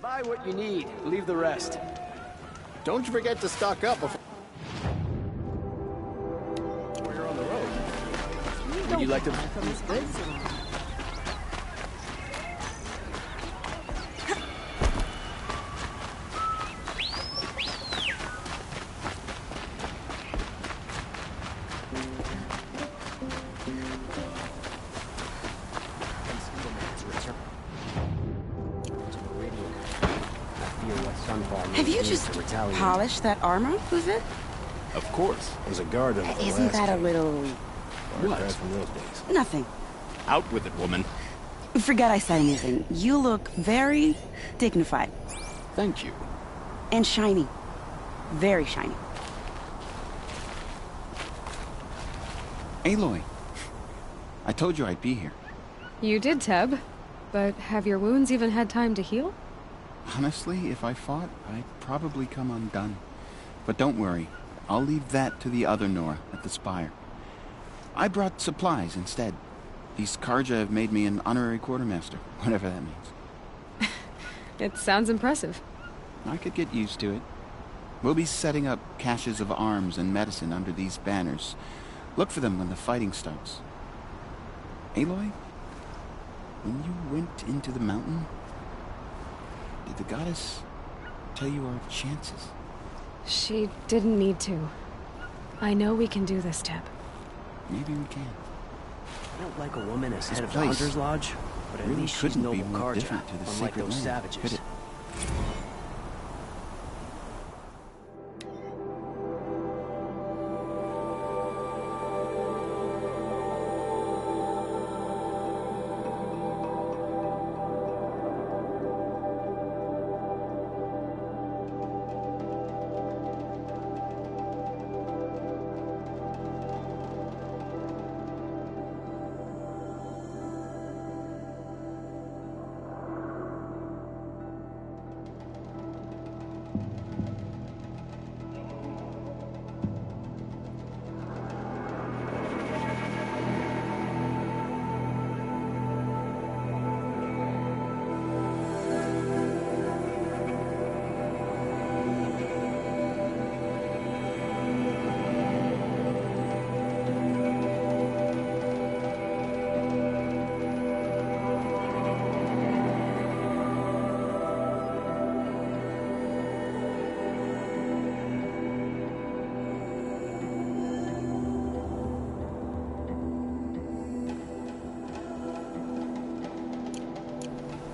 Buy what you need, leave the rest. Don't you forget to stock up before you're on the road. Would you like to... Have you just polished that armor, was it? Of course. As a guard of the Isn't that a little... What? from those days. Nothing. Out with it, woman. Forget I said anything. You look very dignified. Thank you. And shiny. Very shiny. Aloy, I told you I'd be here. You did, Teb. But have your wounds even had time to heal? Honestly, if I fought, I'd probably come undone. But don't worry, I'll leave that to the other Nora at the Spire. I brought supplies instead. These Karja have made me an honorary quartermaster, whatever that means. It sounds impressive. I could get used to it. We'll be setting up caches of arms and medicine under these banners. Look for them when the fighting starts. Aloy, when you went into the mountain, did the goddess tell you our chances? She didn't need to. I know we can do this, Teb. Maybe we can. I don't like a woman as This head of the place Hunter's Lodge, but at really least she's couldn't be noble more Karja, different to the unlike sacred those land, savages. could it?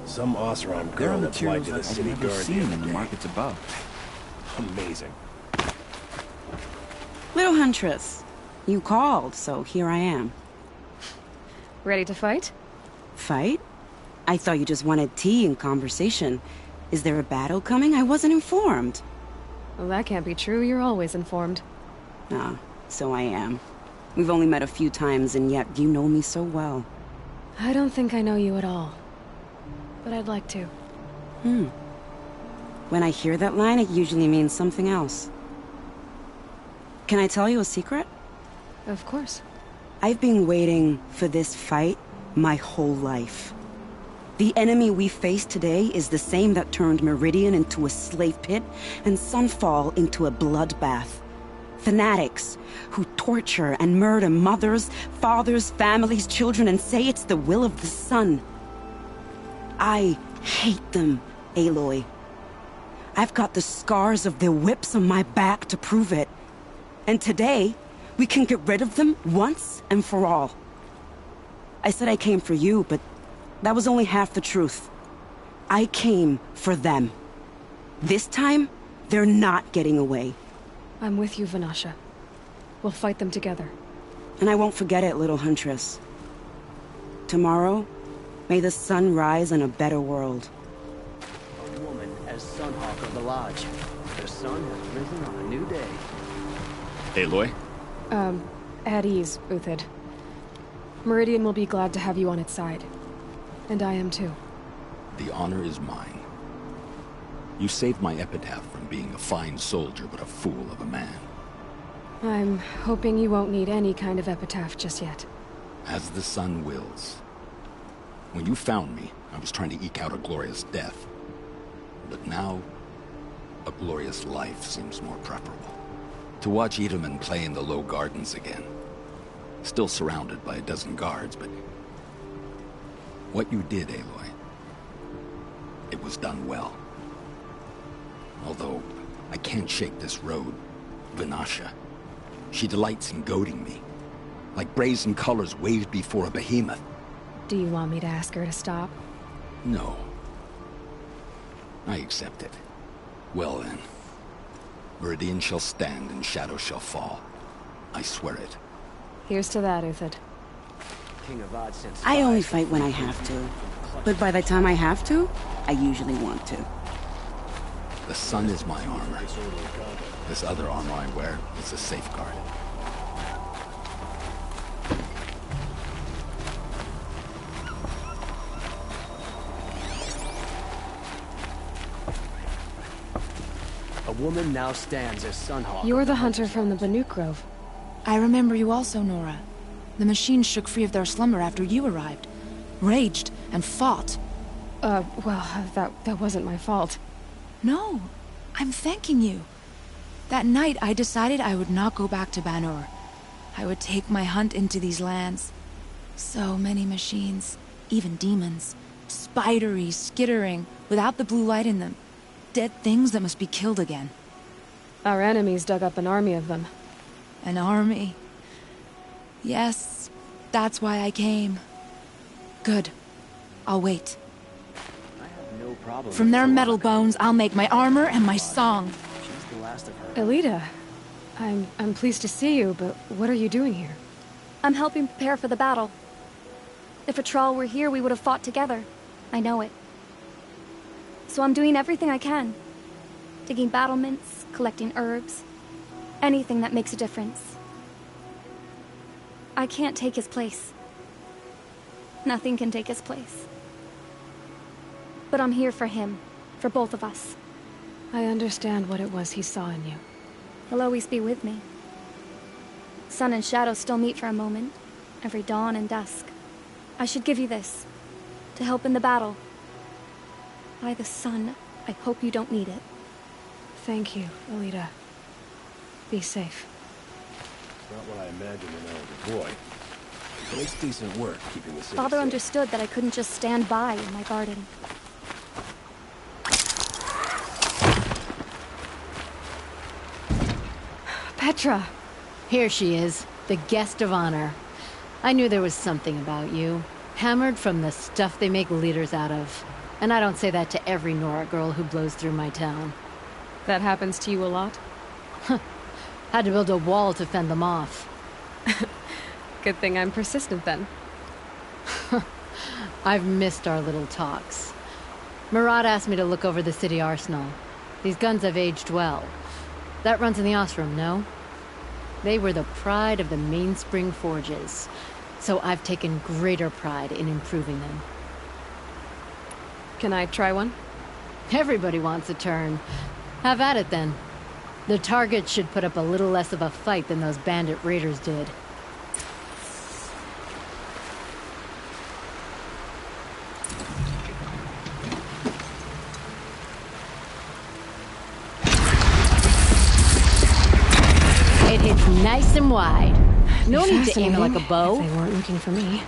Some Oseram There are girl applied materials to the I've city never guard seen the in other the day. markets above. Amazing. Little Huntress, you called, so here I am. Ready to fight? Fight? I thought you just wanted tea and conversation. Is there a battle coming? I wasn't informed. Well, that can't be true. You're always informed. Ah, so I am. We've only met a few times, and yet you know me so well. I don't think I know you at all. But I'd like to. When I hear that line, it usually means something else. Can I tell you a secret? Of course. I've been waiting for this fight my whole life. The enemy we face today is the same that turned Meridian into a slave pit and Sunfall into a bloodbath. Fanatics who torture and murder mothers, fathers, families, children, and say it's the will of the sun. I hate them, Aloy. I've got the scars of their whips on my back to prove it. And today, We can get rid of them once and for all. I said I came for you, but that was only half the truth. I came for them. This time, they're not getting away. I'm with you, Vanasha. We'll fight them together. And I won't forget it, little huntress. Tomorrow, may the sun rise in a better world. A woman as Sunhawk of the Lodge. The sun has risen on a new day. Aloy? At ease, Uthid. Meridian will be glad to have you on its side. And I am too. The honor is mine. You saved my epitaph from being a fine soldier, but a fool of a man. I'm hoping you won't need any kind of epitaph just yet. As the sun wills. When you found me, I was trying to eke out a glorious death. But now, a glorious life seems more preferable. To watch Edelman play in the low gardens again. Still surrounded by a dozen guards, but... what you did, Aloy, it was done well. Although, I can't shake this road. Vanasha. She delights in goading me. Like brazen colors waved before a behemoth. Do you want me to ask her to stop? No. I accept it. Well then. Meridian shall stand and shadow shall fall. I swear it. Here's to that, Uthid. King of Odd sent I only spies fight when I have to. But by the time I have to, I usually want to. The sun is my armor. This other armor I wear is a safeguard. A woman now stands as Sunhawk. You're the hunter from the Banuk Grove. I remember you also, Nora. The machines shook free of their slumber after you arrived. Raged and fought. Well, that wasn't my fault. No, I'm thanking you. That night, I decided I would not go back to Banur. I would take my hunt into these lands. So many machines, even demons. Spidery, skittering, without the blue light in them. Dead things that must be killed again. Our enemies dug up an army of them. An army. Yes, that's why I came. Good. I'll wait. I have no problem From with their Sunhawk. metal bones, I'll make my armor and my song. She's the last of her. Elita, I'm pleased to see you, but what are you doing here? I'm helping prepare for the battle. If Atral were here, we would have fought together. I know it. So I'm doing everything I can. Digging battlements, collecting herbs. Anything that makes a difference. I can't take his place. Nothing can take his place. But I'm here for him. For both of us. I understand what it was he saw in you. He'll always be with me. Sun and shadow still meet for a moment. Every dawn and dusk. I should give you this. To help in the battle. By the sun, I hope you don't need it. Thank you, Elita. Be safe. It's not what I imagined when I was a boy. But it's decent work keeping the city Father safe. understood that I couldn't just stand by in my garden. Petra! Here she is, the guest of honor. I knew there was something about you. Hammered from the stuff they make leaders out of. And I don't say that to every Nora girl who blows through my town. That happens to you a lot? Had to build a wall to fend them off. Good thing I'm persistent then. I've missed our little talks. Murad asked me to look over the city arsenal. These guns have aged well. That runs in the Osram, no? They were the pride of the Mainspring Forges. So I've taken greater pride in improving them. Can I try one? Everybody wants a turn. Have at it then. The target should put up a little less of a fight than those bandit raiders did. It hits nice and wide. No need to aim it like a bow. If they weren't looking for me.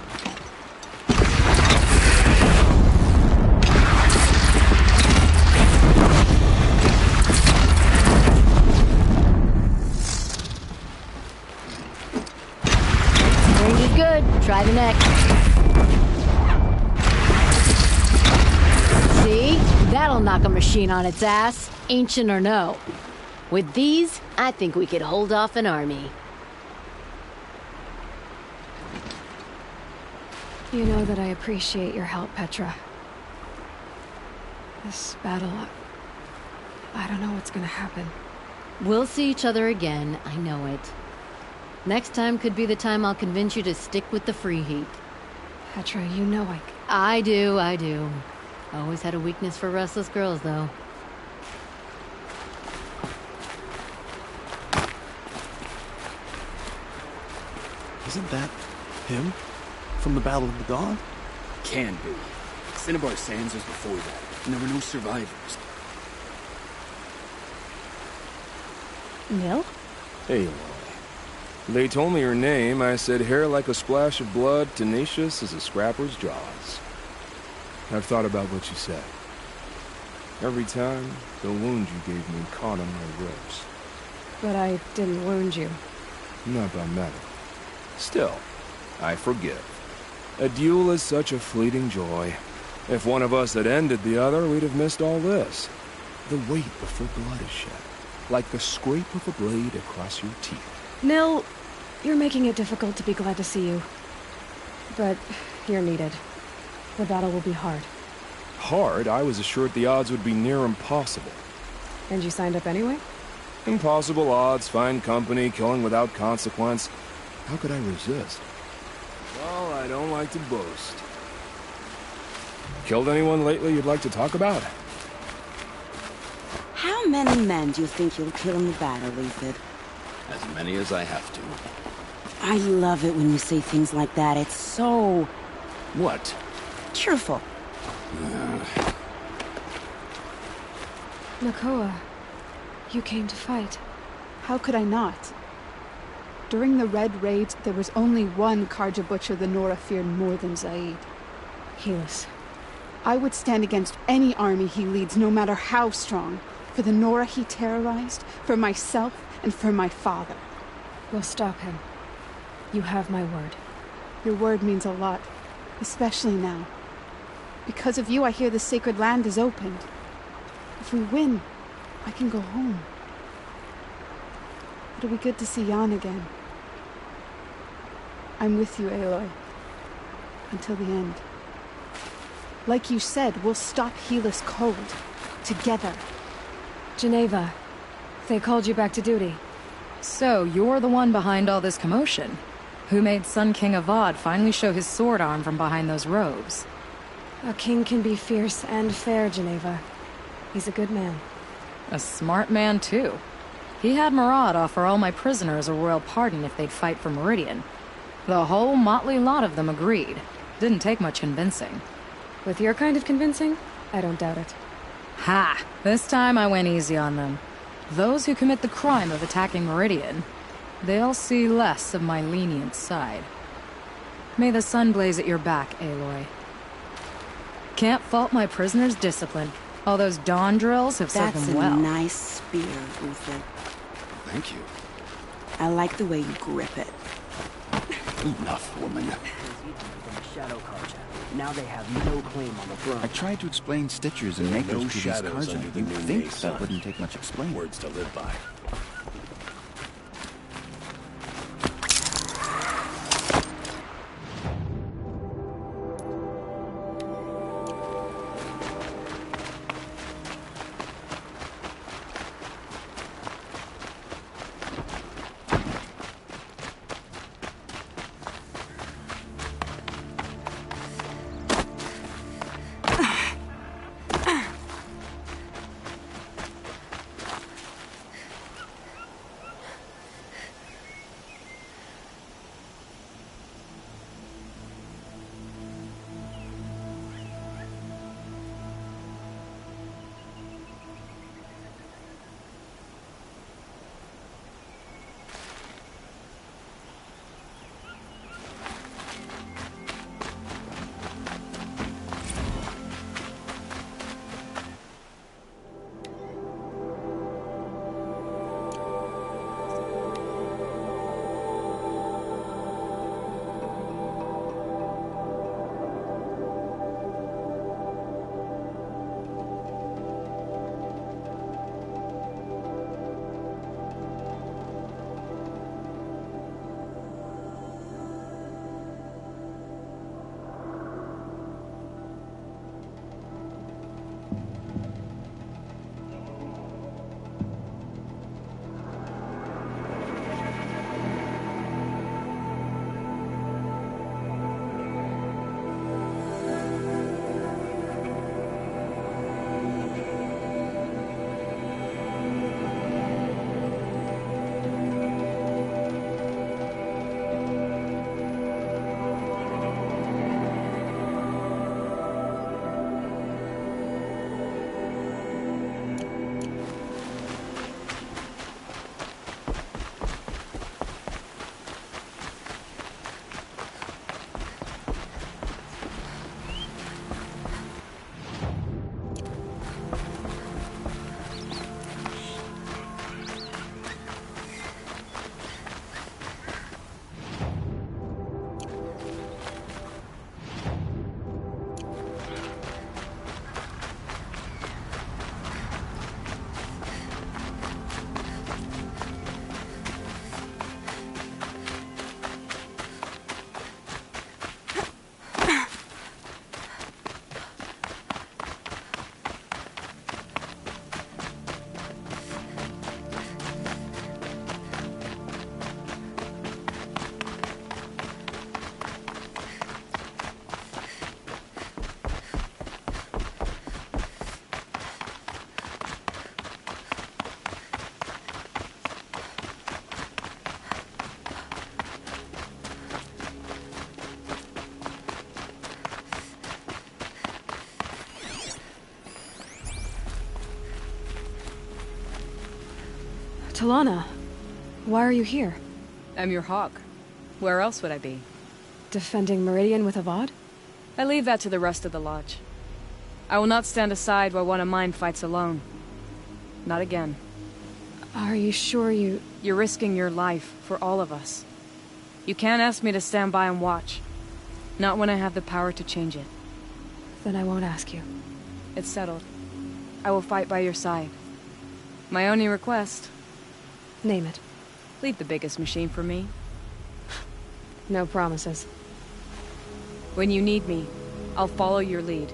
good. Try the neck. See? That'll knock a machine on its ass, ancient or no. With these, I think we could hold off an army. You know that I appreciate your help, Petra. This battle, I don't know what's gonna happen. We'll see each other again, I know it. Next time could be the time I'll convince you to stick with the free heat. Petra, you know I do. Always had a weakness for restless girls, though. Isn't that him? From the Battle of the Dawn? Can be. Cinnabar Sands was before that, and there were no survivors. Nil? Aloy. They told me her name. I said hair like a splash of blood, tenacious as a scrapper's jaws. I've thought about what you said. Every time, the wound you gave me caught on my ribs. But I didn't wound you. Not by metal. Still, I forgive. A duel is such a fleeting joy. If one of us had ended the other, we'd have missed all this. The weight before blood is shed, like the scrape of a blade across your teeth. Nil, you're making it difficult to be glad to see you. But you're needed. The battle will be hard. Hard? I was assured the odds would be near impossible. And you signed up anyway? Impossible odds, fine company, killing without consequence. How could I resist? Well, I don't like to boast. Killed anyone lately you'd like to talk about? How many men do you think you'll kill in the battle, Ethan? As many as I have to. I love it when you say things like that. It's so... What? cheerful. Nakoa, you came to fight. How could I not? During the Red Raids, there was only one Carja Butcher the Nora feared more than Zaid. Helis. I would stand against any army he leads, no matter how strong. For the Nora he terrorized, for myself, and for my father. We'll stop him. You have my word. Your word means a lot, especially now. Because of you, I hear the sacred land is opened. If we win, I can go home. It'll be good to see Jan again. I'm with you, Aloy. Until the end. Like you said, we'll stop Helis cold. Together. Geneva, they called you back to duty. So, you're the one behind all this commotion? Who made Sun King Avad finally show his sword arm from behind those robes? A king can be fierce and fair, Geneva. He's a good man. A smart man, too. He had Murad offer all my prisoners a royal pardon if they'd fight for Meridian. The whole motley lot of them agreed. Didn't take much convincing. With your kind of convincing, I don't doubt it. Ha! This time I went easy on them. Those who commit the crime of attacking Meridian, they'll see less of my lenient side. May the sun blaze at your back, Aloy. Can't fault my prisoners' discipline. All those dawn drills have served them well. That's a nice spear, Uther. Thank you. I like the way you grip it. Enough, woman. Shadow Carja. Now they have no claim on the throne. I tried to explain Stitchers and Makers No to these shadows Carja. under the You'd new think Mace, that son. wouldn't take much explaining. Words to live by. Talana, why are you here? I'm your hawk. Where else would I be? Defending Meridian with Avad? I leave that to the rest of the Lodge. I will not stand aside while one of mine fights alone. Not again. Are you sure you... You're risking your life for all of us. You can't ask me to stand by and watch. Not when I have the power to change it. Then I won't ask you. It's settled. I will fight by your side. My only request... Name it. Leave the biggest machine for me. No promises. When you need me, I'll follow your lead.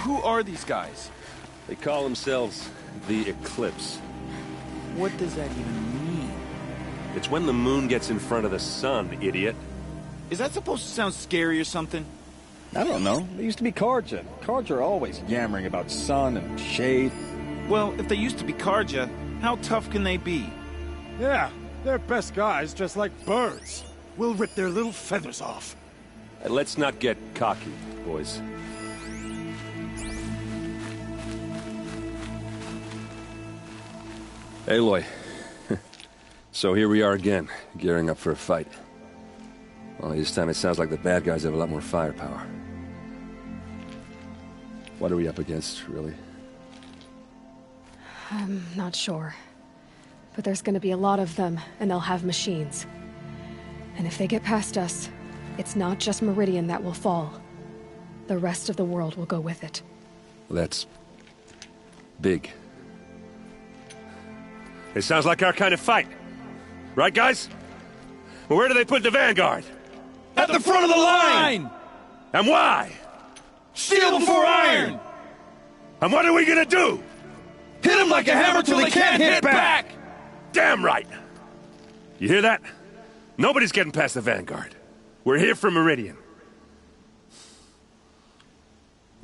Who are these guys? They call themselves the Eclipse. What does that even mean? It's when the moon gets in front of the sun, idiot. Is that supposed to sound scary or something? I don't know. They used to be Carja. Carja are always yammering about sun and shade. Well, if they used to be Carja, how tough can they be? Yeah, they're best guys, just like birds. We'll rip their little feathers off. Let's not get cocky, boys. Aloy. So here we are again, gearing up for a fight. Well, this time it sounds like the bad guys have a lot more firepower. What are we up against, really? I'm not sure. But there's gonna be a lot of them, and they'll have machines. And if they get past us, it's not just Meridian that will fall. The rest of the world will go with it. That's... big. It sounds like our kind of fight. Right, guys? Well, where do they put the Vanguard? At the front of the line! And why? Steel before iron! And what are we gonna do? Hit them like a hammer till they can't hit back! Damn right! You hear that? Nobody's getting past the Vanguard. We're here for Meridian.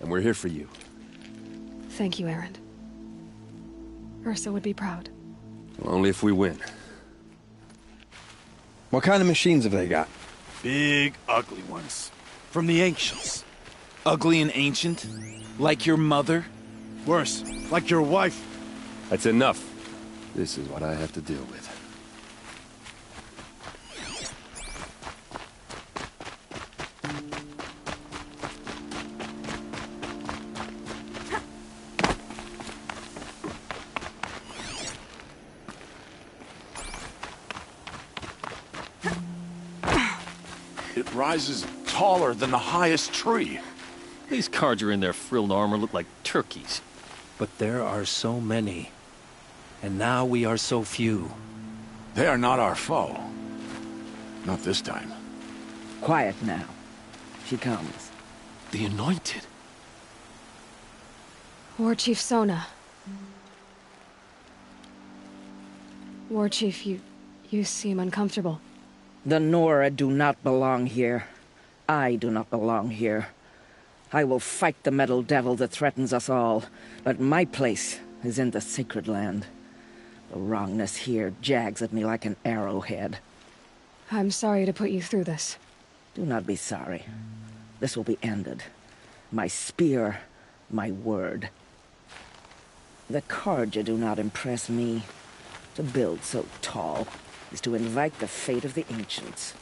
And we're here for you. Thank you, Erend. Ursa would be proud. Well, only if we win. What kind of machines have they got? Big, ugly ones. From the ancients. Ugly and ancient? Like your mother? Worse, like your wife. That's enough. This is what I have to deal with. It rises taller than the highest tree. These Carja in their frilled armor look like turkeys. But there are so many. And now we are so few. They are not our foe. Not this time. Quiet now. She comes. The Anointed. War Chief Sona. War Chief, you seem uncomfortable. The Nora do not belong here. I do not belong here. I will fight the metal devil that threatens us all, but my place is in the Sacred Land. The wrongness here jags at me like an arrowhead. I'm sorry to put you through this. Do not be sorry. This will be ended. My spear, my word. The Carja do not impress me. To build so tall is to invite the fate of the ancients.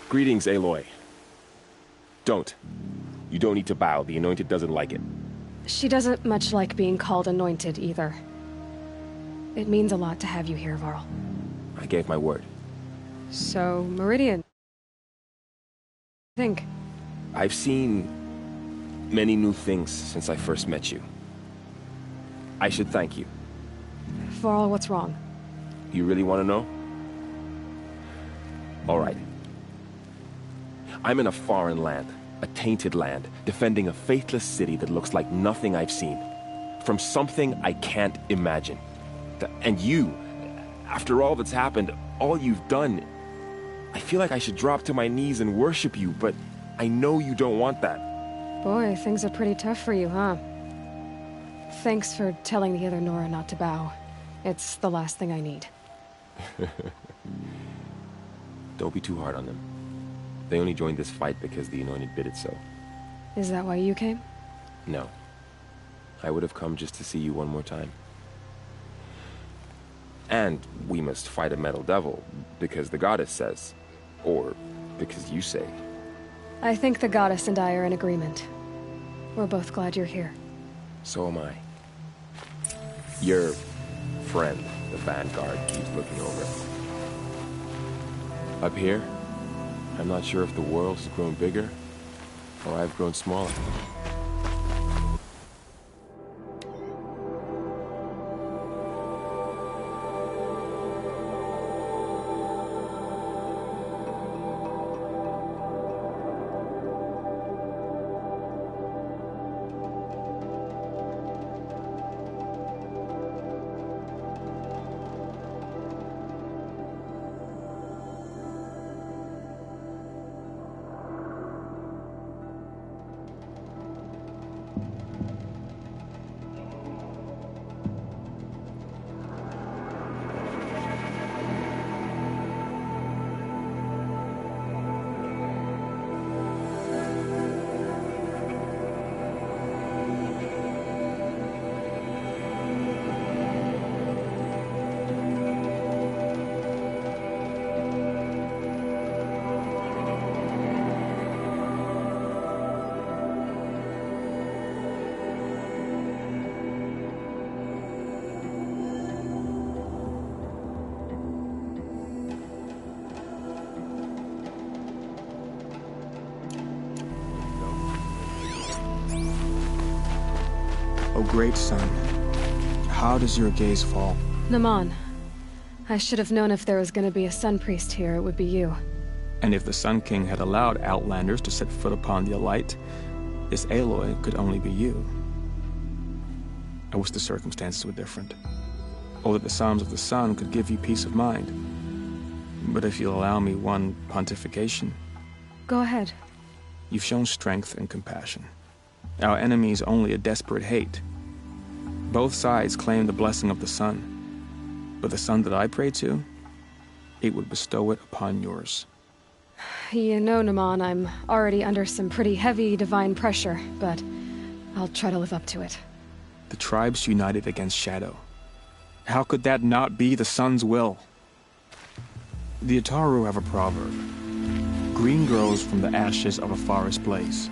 Greetings, Aloy. Don't. You don't need to bow. The Anointed doesn't like it. She doesn't much like being called Anointed, either. It means a lot to have you here, Varl. I gave my word. So, Meridian... think? I've seen many new things since I first met you. I should thank you. Varl, what's wrong? You really want to know? All right. I'm in a foreign land, a tainted land, defending a faithless city that looks like nothing I've seen. From something I can't imagine. And you, after all that's happened, all you've done, I feel like I should drop to my knees and worship you, but I know you don't want that. Boy, things are pretty tough for you, huh? Thanks for telling the other Nora not to bow. It's the last thing I need. Don't be too hard on them. They only joined this fight because the Anointed bid it so. Is that why you came? No. I would have come just to see you one more time. And we must fight a metal devil, because the goddess says. Or because you say. I think the goddess and I are in agreement. We're both glad you're here. So am I. Your friend, the Vanguard, keeps looking over. Up here, I'm not sure if the world has grown bigger, or I've grown smaller. O great sun, how does your gaze fall? Naman. I should have known if there was gonna be a Sun Priest here, it would be you. And if the Sun King had allowed Outlanders to set foot upon the Alight, this Aloy could only be you. I wish the circumstances were different, or that the Psalms of the Sun could give you peace of mind. But if you'll allow me one pontification... Go ahead. You've shown strength and compassion. Our enemy is only a desperate hate. Both sides claim the blessing of the sun, but the sun that I pray to, it would bestow it upon yours. You know, Naman, I'm already under some pretty heavy divine pressure, but I'll try to live up to it. The tribes united against Shadow. How could that not be the sun's will? The Ataru have a proverb. Green grows from the ashes of a forest blaze.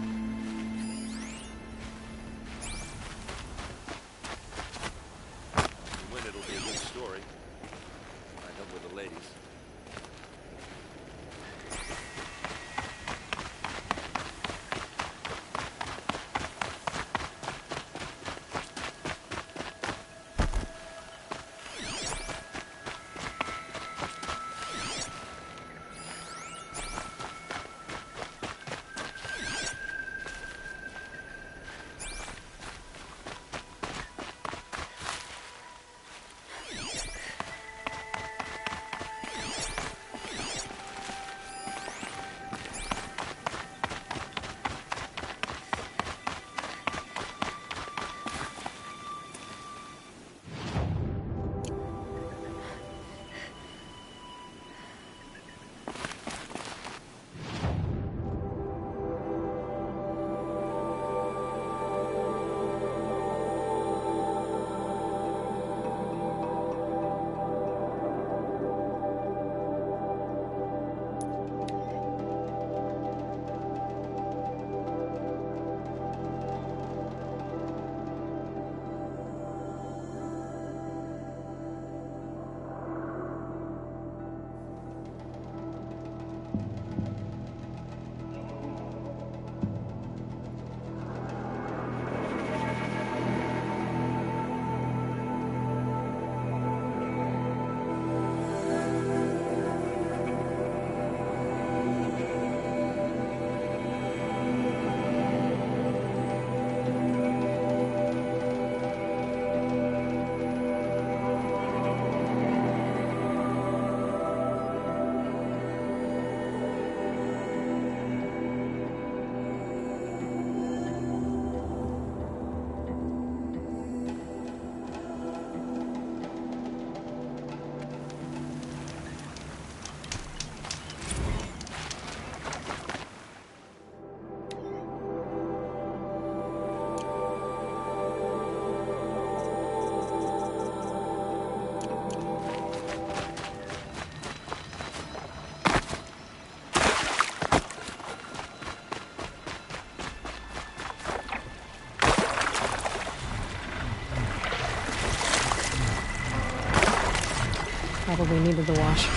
probably needed the wash.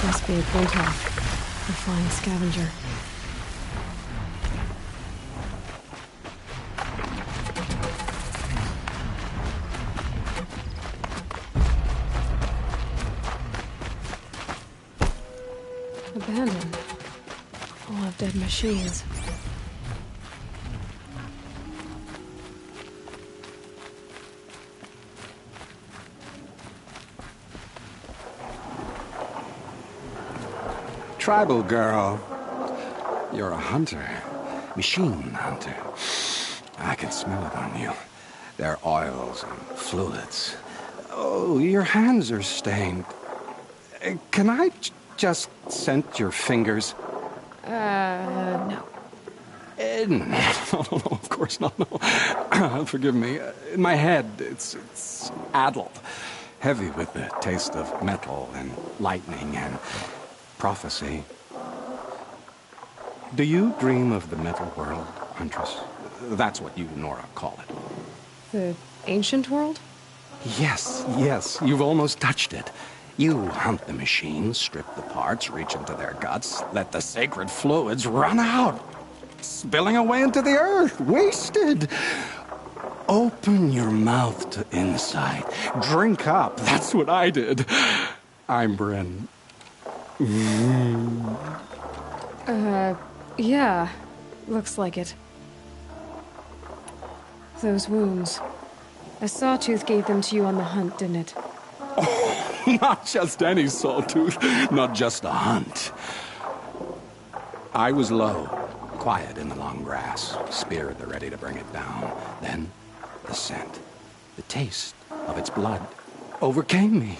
Must be a Quintal, the flying scavenger. Abandoned. Full of dead machines. Tribal girl. You're a hunter. Machine hunter. I can smell it on you. Their oils and fluids. Oh, your hands are stained. Can I just scent your fingers? No. No, of course not, no. Forgive me. In my head, it's addled. Heavy with the taste of metal and lightning and prophecy. Do you dream of the metal world, Huntress? That's what you, Nora, call it. The ancient world? Yes, you've almost touched it. You hunt the machines, strip the parts, reach into their guts, let the sacred fluids run out, spilling away into the earth, wasted. Open your mouth to insight. Drink up. That's what I did. I'm Bryn. Yeah. Looks like it. Those wounds. A sawtooth gave them to you on the hunt, didn't it? Oh, not just any sawtooth. Not just a hunt. I was low, quiet in the long grass, spear at the ready to bring it down. Then, the scent, the taste of its blood overcame me.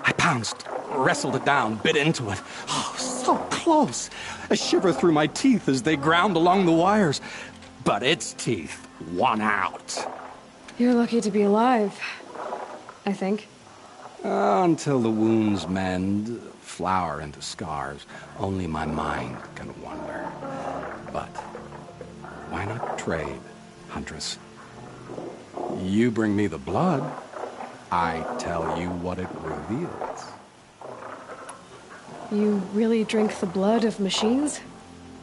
I pounced, wrestled it down, bit into it. Oh, so close. A shiver through my teeth as they ground along the wires. But its teeth won out. You're lucky to be alive, I think. Until the wounds mend, flower into scars, only my mind can wonder. But why not trade, Huntress? You bring me the blood, I tell you what it reveals. You really drink the blood of machines?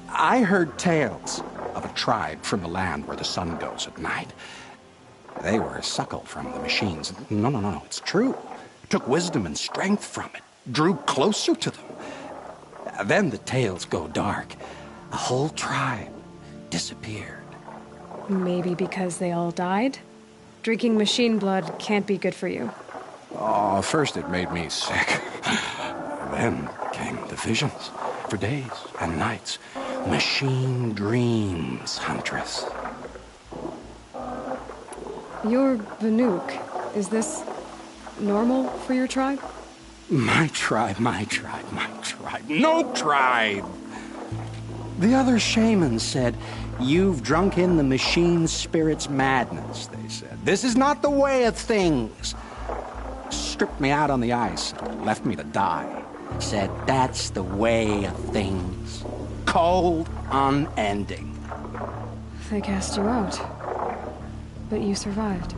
I heard tales of a tribe from the land where the sun goes at night. They were suckled from the machines. No, it's true. Took wisdom and strength from it. Drew closer to them. Then the tales go dark. A whole tribe disappeared. Maybe because they all died? Drinking machine blood can't be good for you. Oh, first it made me sick. Then came the visions. For days and nights. Machine dreams, Huntress. You're Banuk. Is this normal for your tribe? My tribe. No tribe! The other shamans said, you've drunk in the machine spirit's madness, they said. This is not the way of things. Stripped me out on the ice, left me to die. Said, that's the way of things. Cold, unending. They cast you out. But you survived.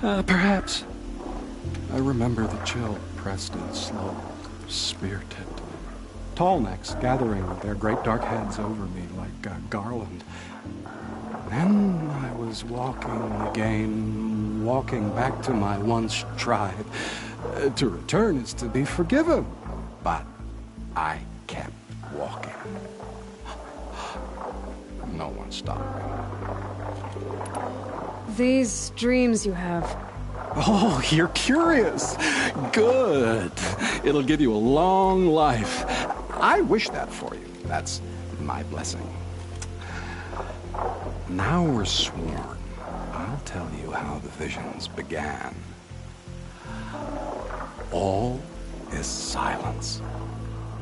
Perhaps. I remember the chill pressed in slow, spear tipped. Tall necks gathering their great dark heads over me like a garland. Then I was walking again, walking back to my once tribe. To return is to be forgiven. But I kept walking. No one stopped me. These dreams you have. Oh, you're curious. Good. It'll give you a long life. I wish that for you. That's my blessing. Now we're sworn. I'll tell you how the visions began. All is silence.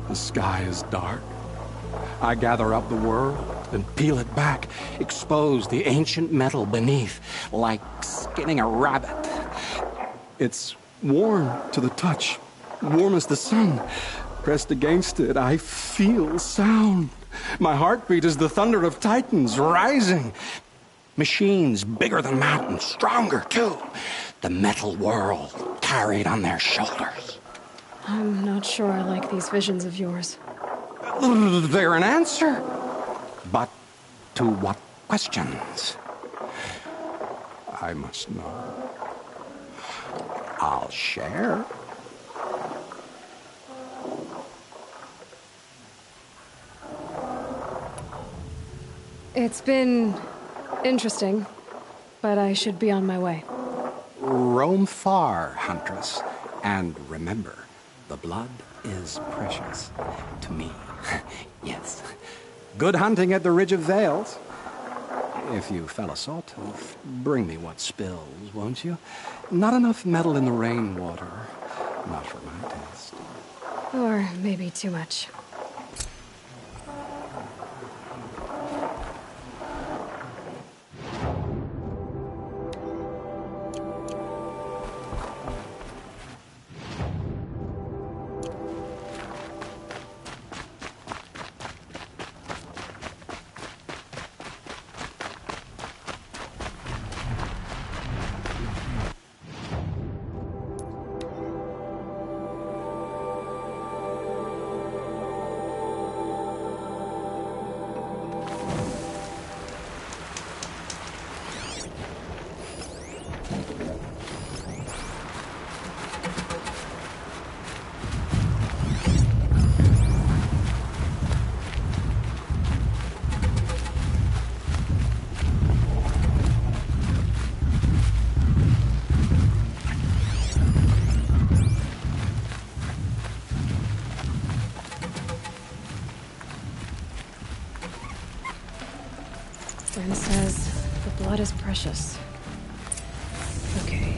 The sky is dark. I gather up the world and peel it back, expose the ancient metal beneath, like skinning a rabbit. It's warm to the touch, warm as the sun. Pressed against it, I feel sound. My heartbeat is the thunder of titans rising. Machines bigger than mountains, stronger too. The metal world carried on their shoulders. I'm not sure I like these visions of yours. They're an answer. But to what questions? I must know. I'll share. It's been interesting, but I should be on my way. Roam far, Huntress, and remember, the blood is precious to me. Yes. Good hunting at the Ridge of Vales. If you fell a sawtooth, bring me what spills, won't you? Not enough metal in the rainwater. Not for my taste. Or maybe too much. Friend says the blood is precious. Okay.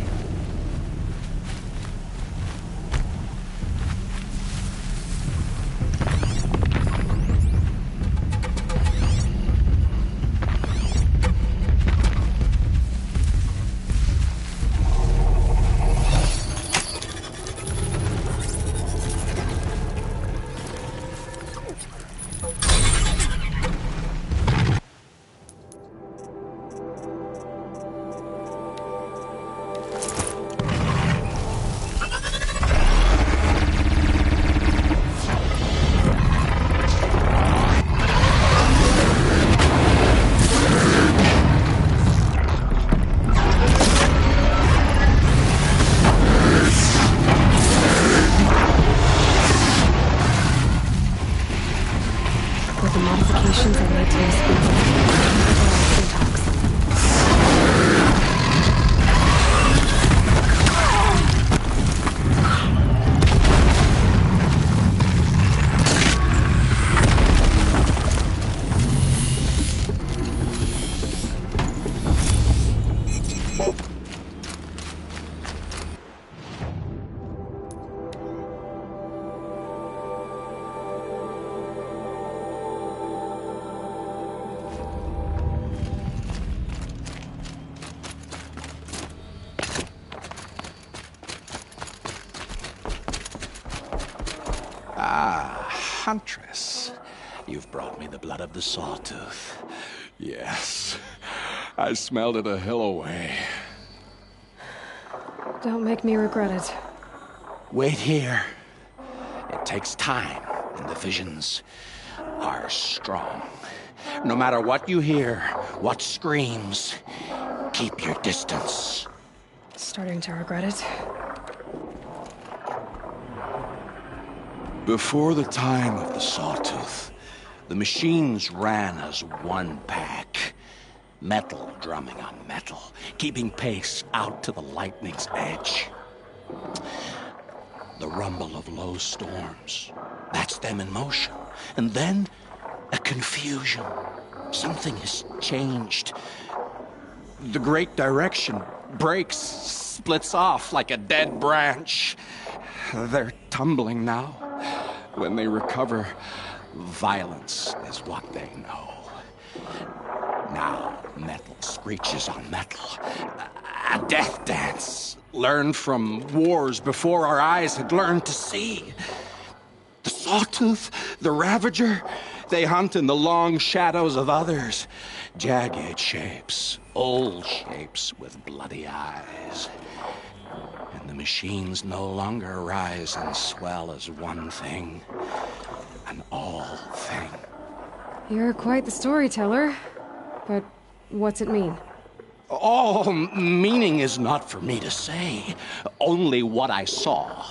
Huntress, you've brought me the blood of the sawtooth. Yes, I smelled it a hill away. Don't make me regret it. Wait here. It takes time, and the visions are strong. No matter what you hear, what screams, keep your distance. Starting to regret it. Before the time of the Sawtooth, the machines ran as one pack. Metal drumming on metal, keeping pace out to the lightning's edge. The rumble of low storms, that's them in motion. And then, a confusion. Something has changed. The great direction breaks, splits off like a dead branch. They're tumbling now. When they recover, violence is what they know. Now, metal screeches on metal. A death dance, learned from wars before our eyes had learned to see. The Sawtooth, the Ravager, they hunt in the long shadows of others. Jagged shapes, old shapes with bloody eyes. And the machines no longer rise and swell as one thing, an all thing. You're quite the storyteller. But what's it mean? Oh, meaning is not for me to say. Only what I saw.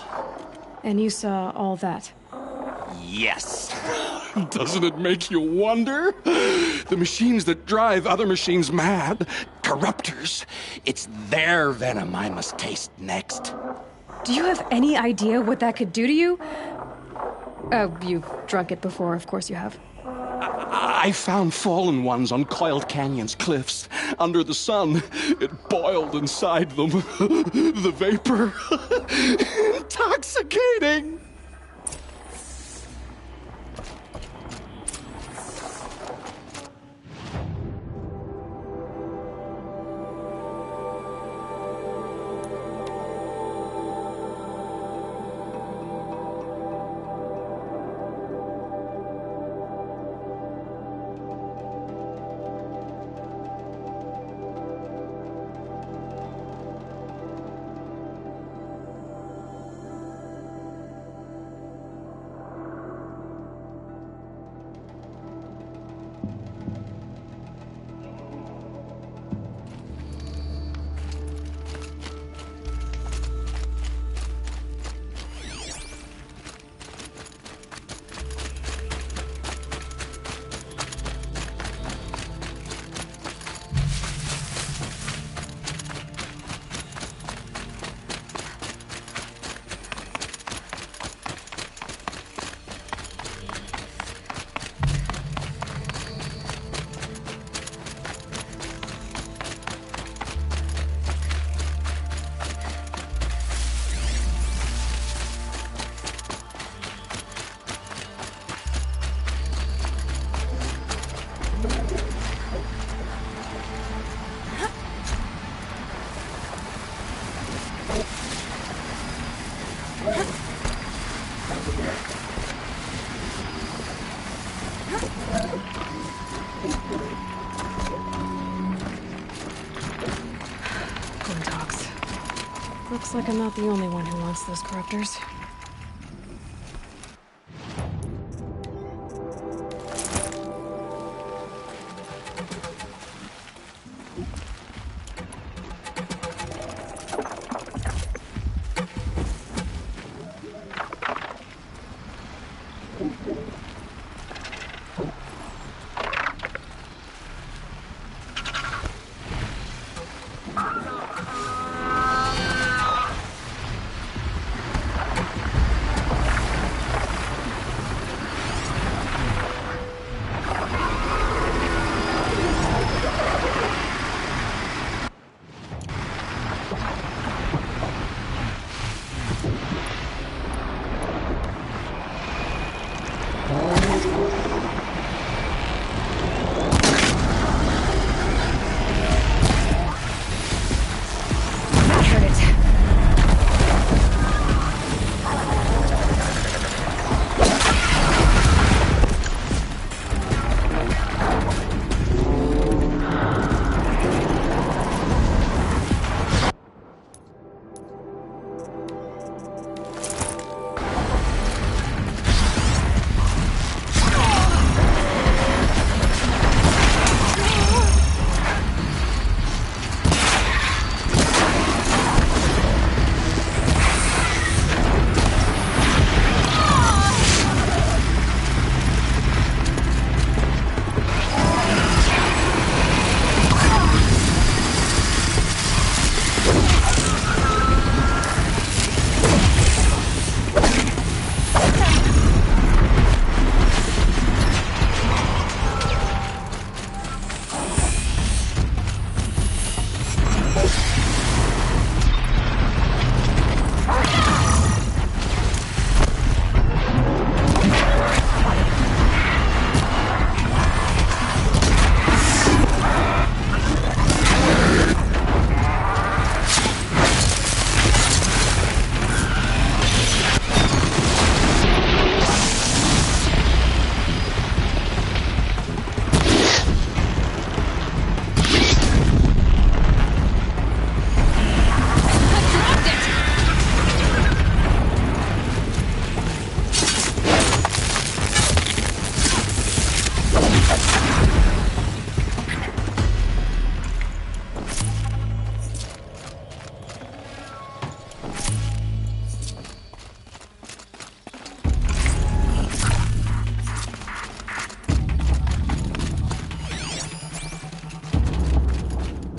And you saw all that? Yes. Doesn't it make you wonder? The machines that drive other machines mad. Corruptors. It's their venom I must taste next. Do you have any idea what that could do to you? You've drunk it before, of course you have. I found fallen ones on Coiled Canyon's cliffs. Under the sun, it boiled inside them. The vapor. Intoxicating. Looks like I'm not the only one who wants those corruptors.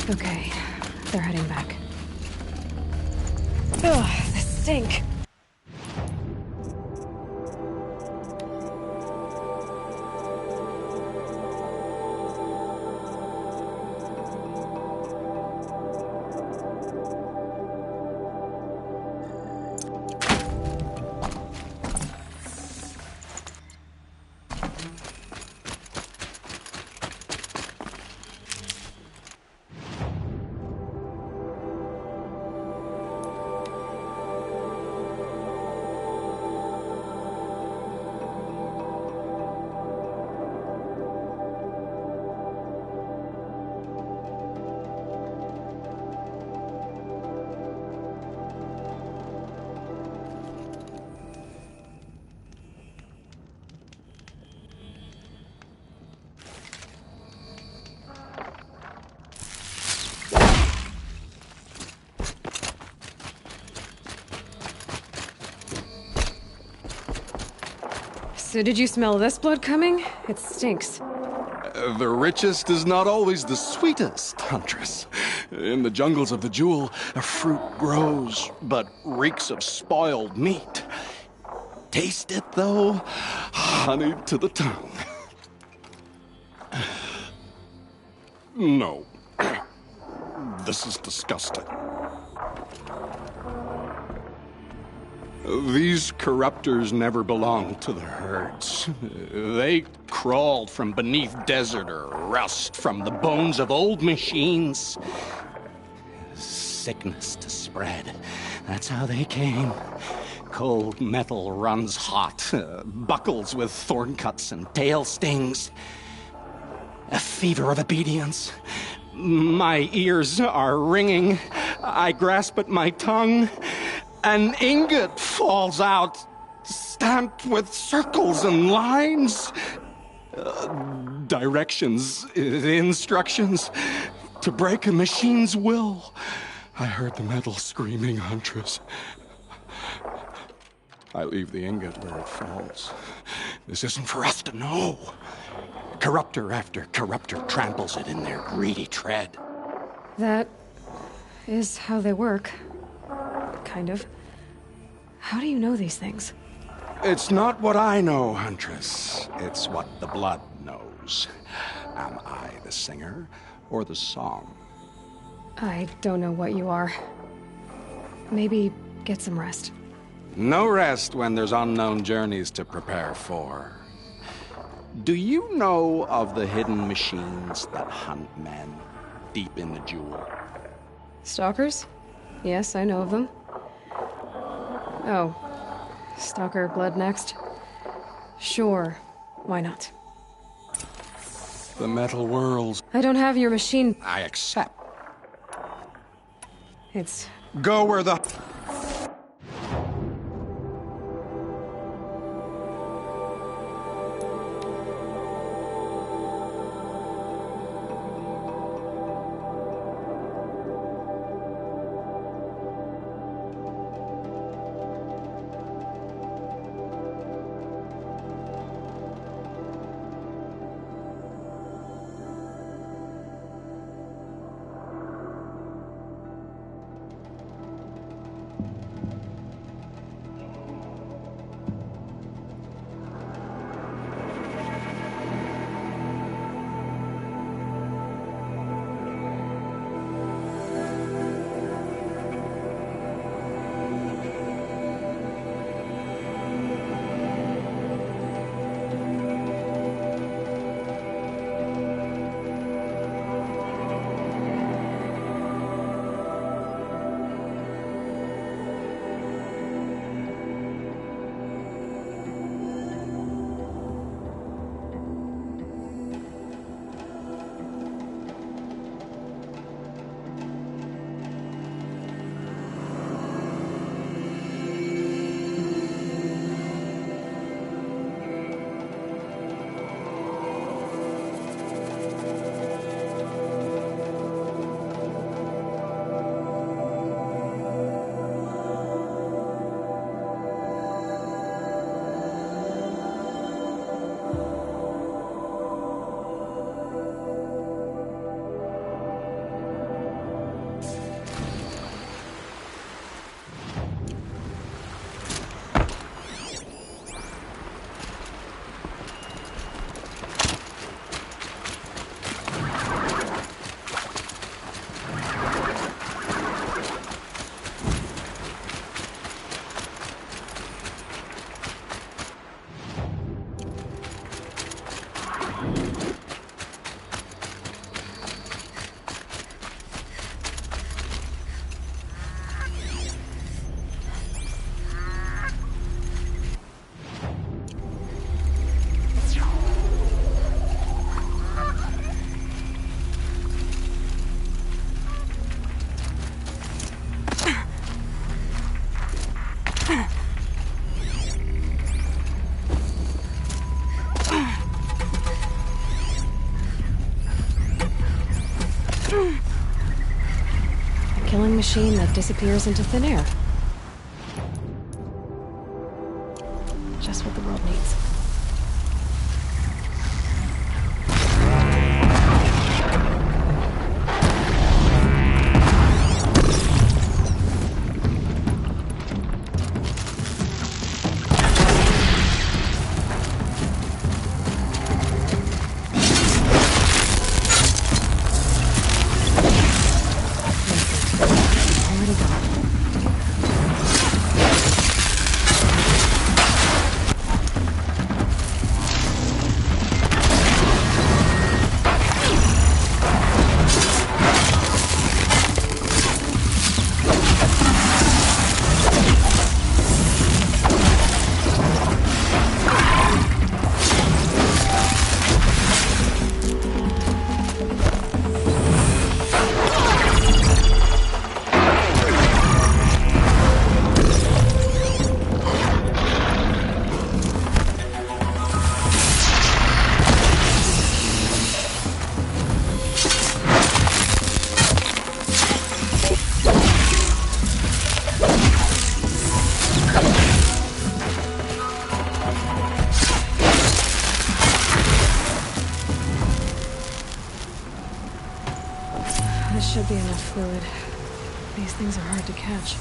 Okay, they're heading back. Ugh, the stink! So did you smell this blood coming? It stinks. The richest is not always the sweetest, Huntress. In the jungles of the Jewel, a fruit grows, but reeks of spoiled meat. Taste it, though, honey to the tongue. No. This is disgusting. These corruptors never belonged to the herds. They crawled from beneath desert or rust, from the bones of old machines. Sickness to spread. That's how they came. Cold metal runs hot, buckles with thorn cuts and tail stings. A fever of obedience. My ears are ringing. I grasp at my tongue. An ingot falls out, stamped with circles and lines. Directions, instructions to break a machine's will. I heard the metal screaming, Huntress. I leave the ingot where it falls. This isn't for us to know. Corruptor after corruptor tramples it in their greedy tread. That is how they work. Kind of. How do you know these things? It's not what I know, Huntress. It's what the blood knows. Am I the singer or the song? I don't know what you are. Maybe get some rest. No rest when there's unknown journeys to prepare for. Do you know of the hidden machines that hunt men deep in the Jewel? Stalkers? Yes, I know of them. Oh. Stalker blood next? Sure. Why not? The metal whirls. I don't have your machine. I accept. It's... Go where the... A killing machine that disappears into thin air. Just what the world needs. This should be enough fluid. These things are hard to catch.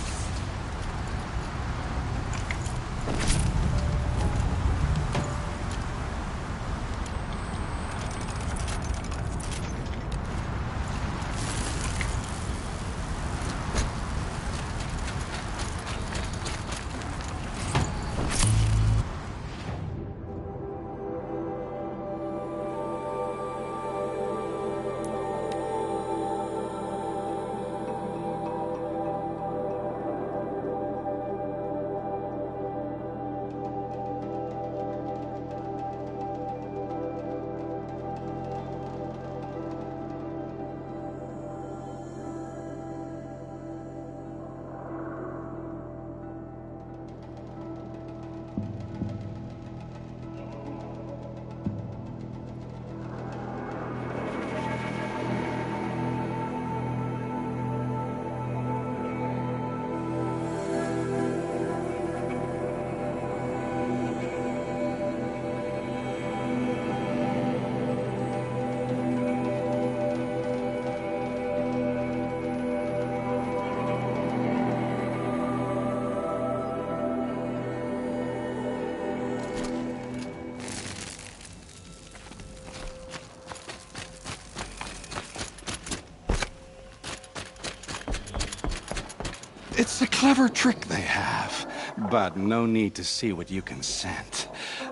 It's a clever trick they have, but no need to see what you can scent.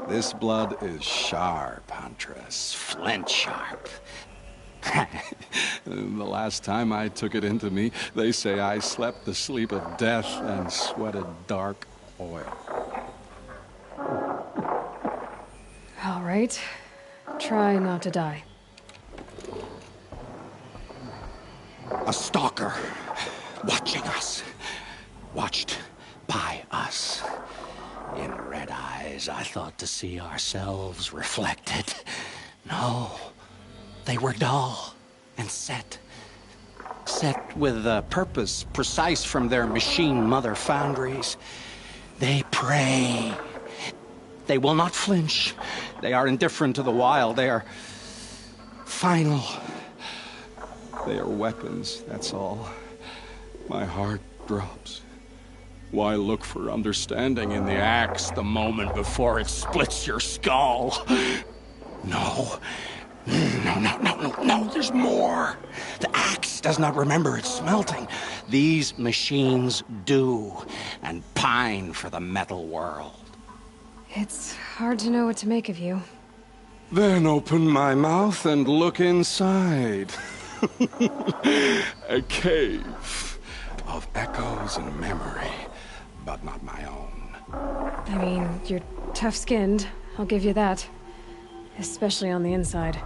This blood is sharp, Huntress. Flint sharp. The last time I took it into me, they say I slept the sleep of death and sweated dark oil. All right. Try not to die. A stalker watching us. Watched by us. In red eyes, I thought to see ourselves reflected. No, they were dull and set. Set with a purpose precise from their machine mother foundries. They prey. They will not flinch. They are indifferent to the wild. They are final. They are weapons, that's all. My heart drops. Why look for understanding in the axe the moment before it splits your skull? No. No, there's more. The axe does not remember its smelting. These machines do, and pine for the metal world. It's hard to know what to make of you. Then open my mouth and look inside. A cave of echoes and memory, but not my own. I mean, you're tough-skinned. I'll give you that. Especially on the inside.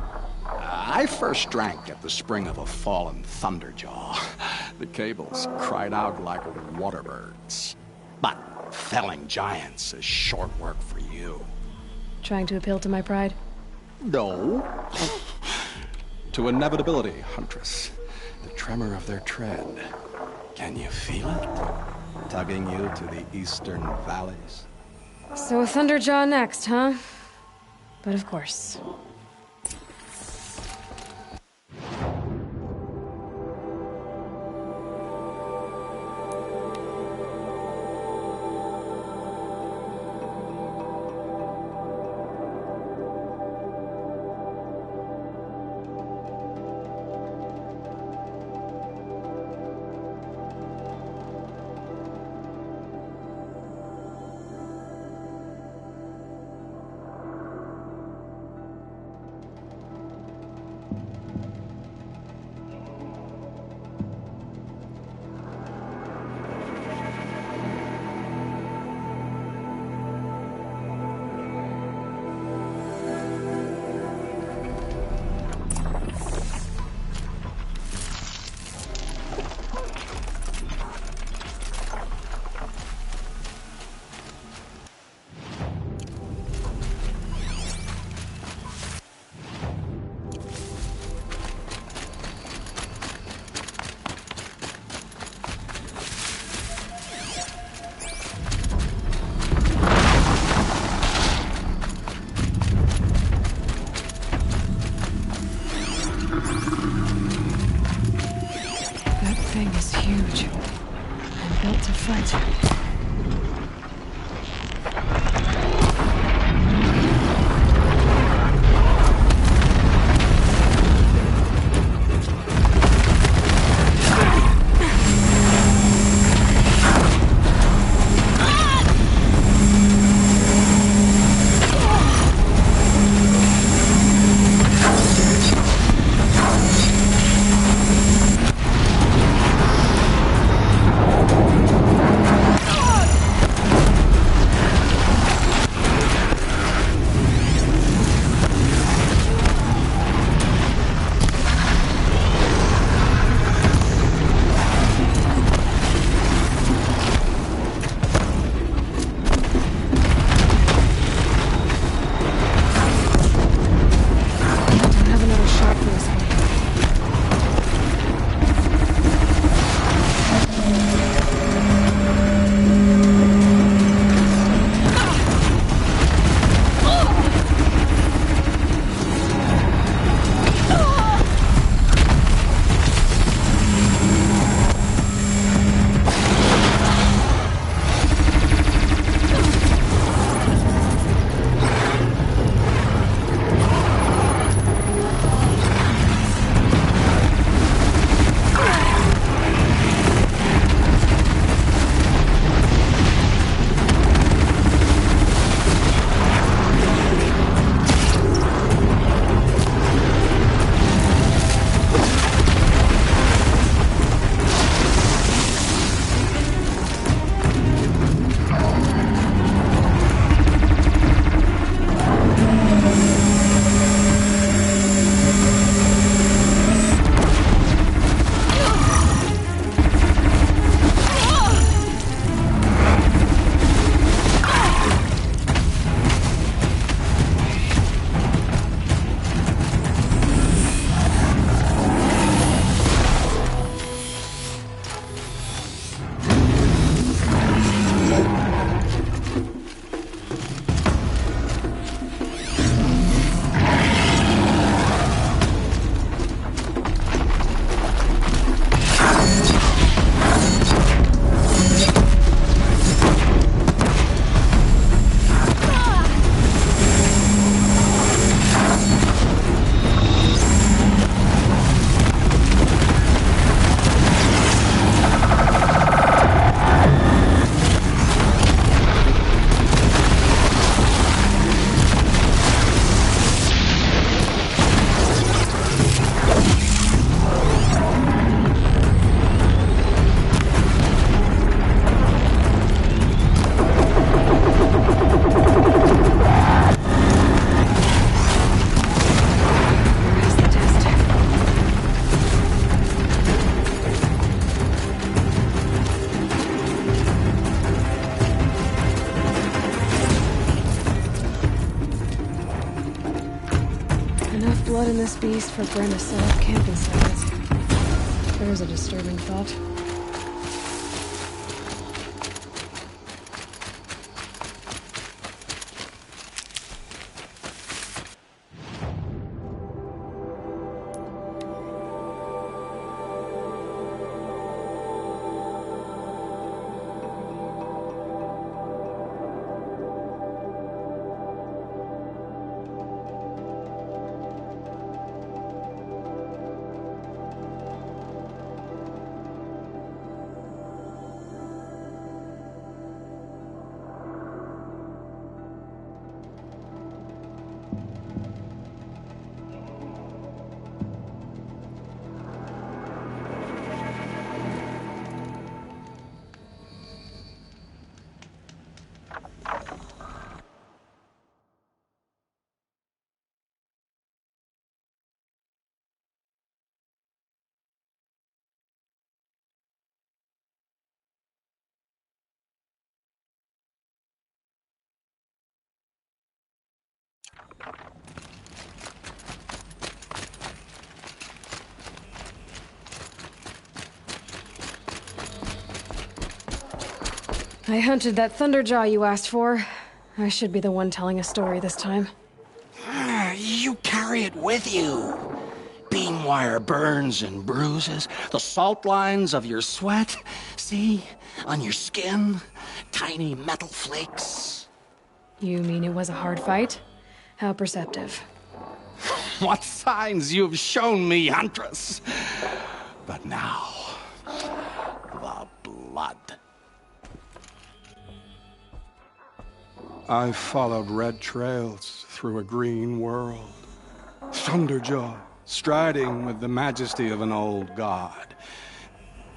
I first drank at the spring of a fallen thunderjaw. The cables cried out like waterbirds. But felling giants is short work for you. Trying to appeal to my pride? No. To inevitability, Huntress. the tremor of their tread. Can you feel it? Tugging you to the eastern valleys? So a Thunderjaw next, huh? But of course. Enough blood in this beast for Bren to set up camping sites. There's a disturbing thought. I hunted that Thunderjaw you asked for. I should be the one telling a story this time. You carry it with you. Beam wire burns and bruises, the salt lines of your sweat. See? On your skin, tiny metal flakes. You mean it was a hard fight? How perceptive. What signs you've shown me, Huntress. But now, the blood. I followed red trails through a green world. Thunderjaw, striding with the majesty of an old god.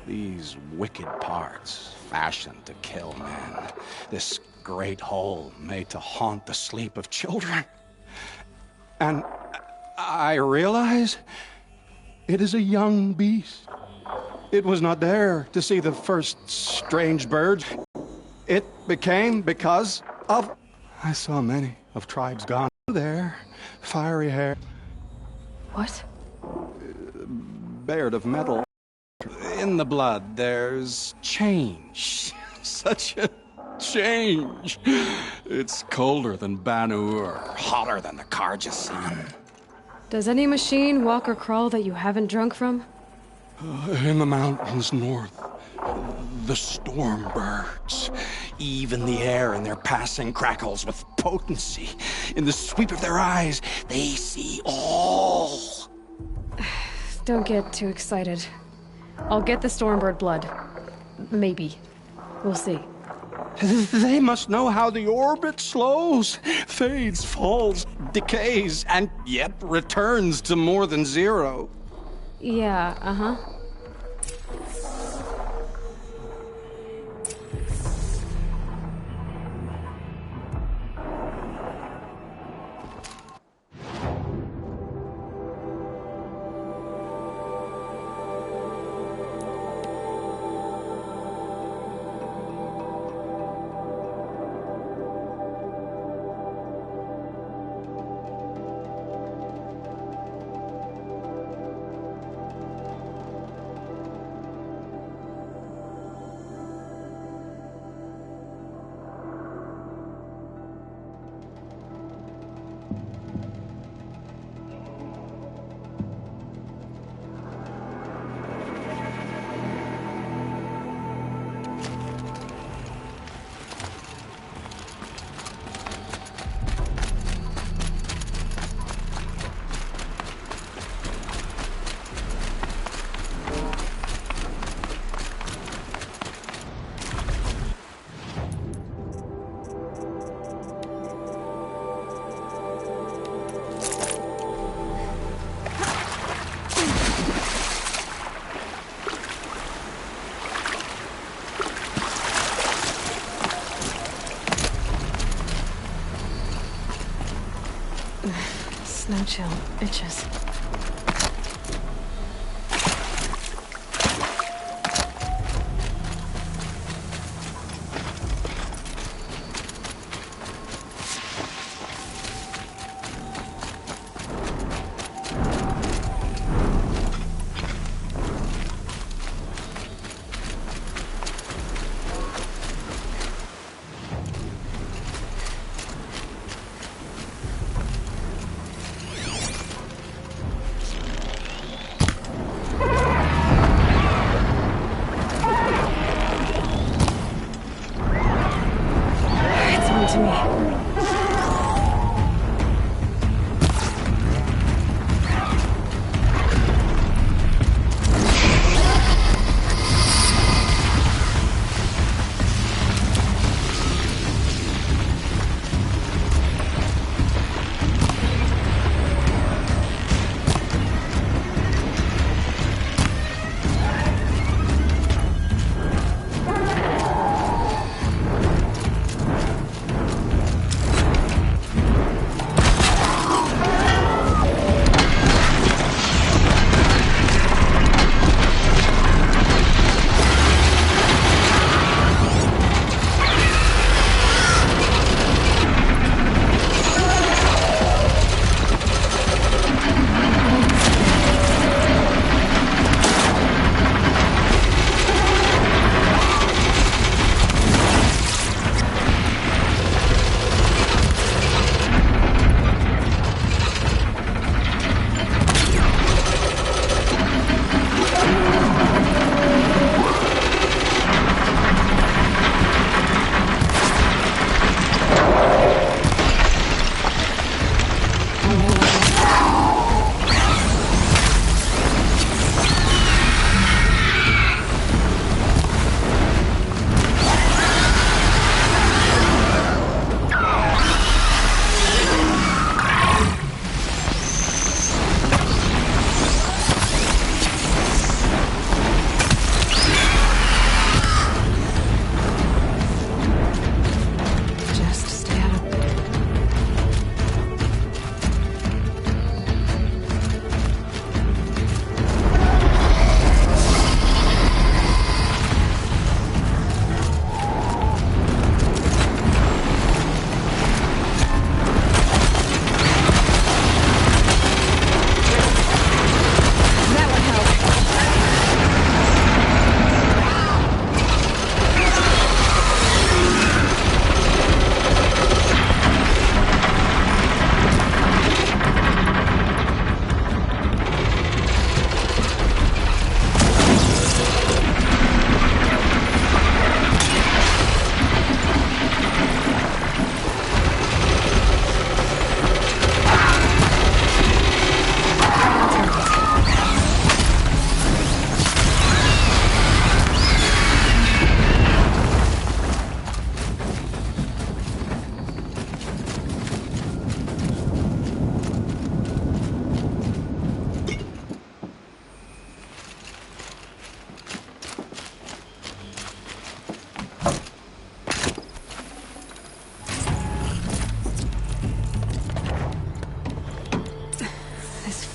These wicked parts, fashioned to kill men. This great hole made to haunt the sleep of children. And I realize it is a young beast. It was not there to see the first strange birds. It became because of... I saw many of tribes gone there, fiery hair. What? Bared of metal. In the blood, there's change. Such a change. It's colder than Banu-Ur, hotter than the Karja sun. Does any machine walk or crawl that you haven't drunk from? In the mountains north, the storm birds. Even the air in their passing crackles with potency. In the sweep of their eyes, they see all. Don't get too excited. I'll get the Stormbird blood. Maybe. We'll see. They must know how the orbit slows, fades, falls, decays, and yet returns to more than zero. Yeah, uh-huh. Snow chill. Itches.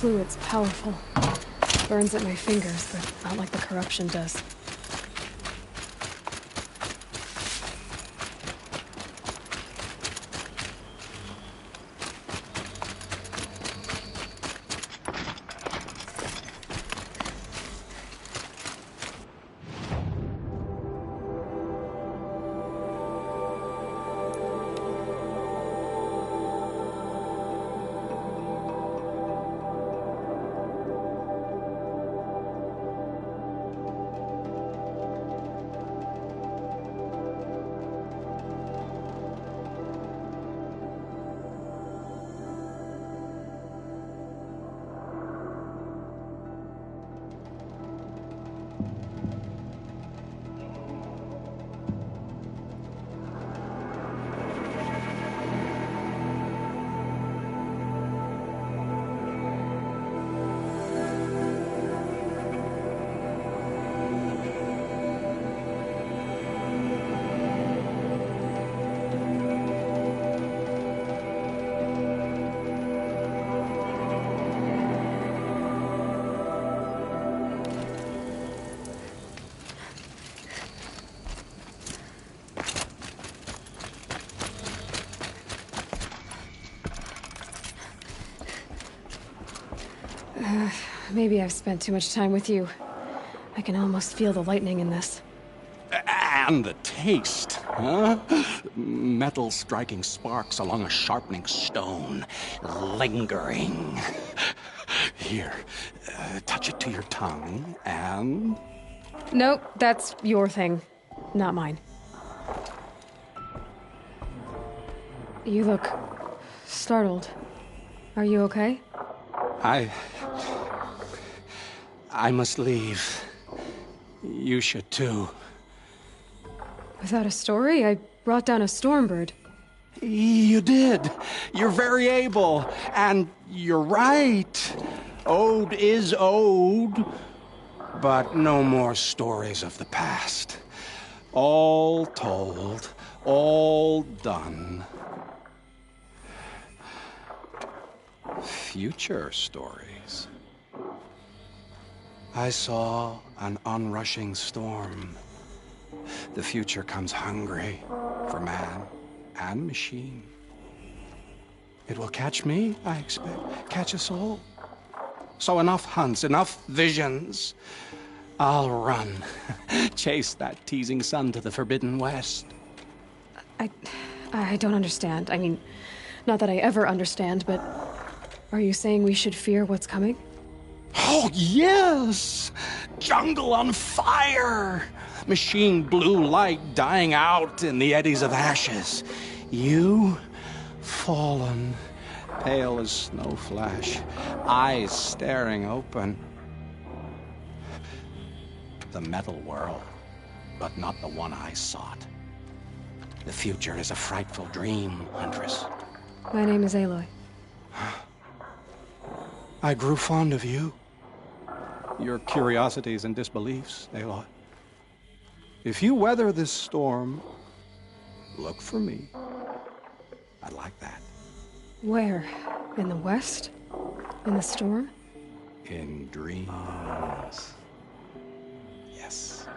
fluid's powerful. Burns at my fingers, but not like the corruption does. Maybe I've spent too much time with you. I can almost feel the lightning in this. And the taste, huh? Metal striking sparks along a sharpening stone, lingering. Here, touch it to your tongue, and... Nope, that's your thing, not mine. You look startled. Are you okay? I must leave. You should too. Without a story? I brought down a Stormbird. You did. You're very able. And you're right. Ode is ode. But no more stories of the past. All told. All done. Future stories. I saw an onrushing storm. The future comes hungry for man and machine. It will catch me, I expect. Catch us all. So enough hunts, enough visions. I'll run. Chase that teasing sun to the forbidden west. I don't understand. I mean, not that I ever understand, but are you saying we should fear what's coming? Oh, yes! Jungle on fire! Machine blue light dying out in the eddies of ashes. You, fallen, pale as snow flash, eyes staring open. The metal world, but not the one I sought. The future is a frightful dream, Huntress. My name is Aloy. I grew fond of you. Your curiosities and disbeliefs, Aloy. If you weather this storm, look for me. I'd like that. Where? In the west? In the storm? In dreams. Yes.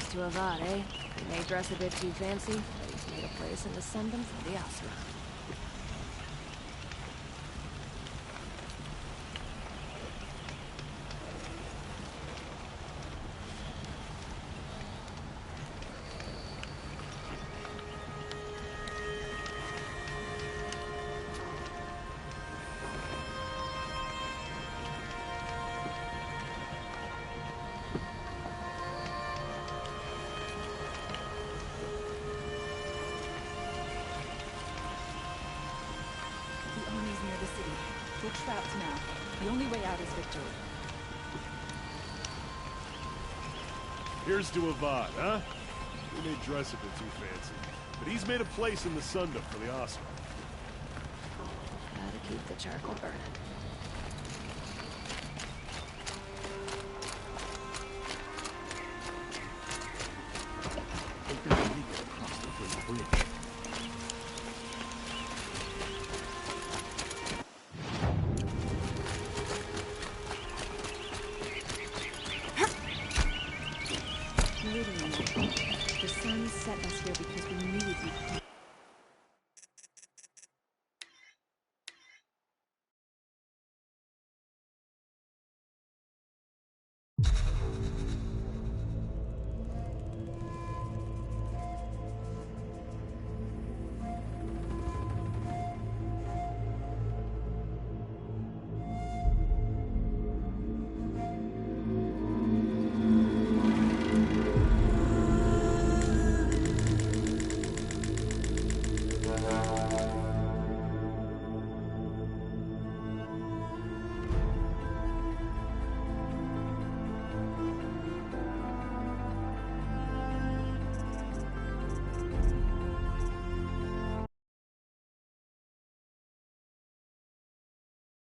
Here's to Avad, eh? He may dress a bit too fancy, but he's made a place in the Sundom for the Asra. We're trapped now. The only way out is victory. Here's to Avad, huh? He may dress a bit too fancy, but he's made a place in the Sundom for the Asra. Gotta keep the charcoal burning. The sun set us here because we knew we'd be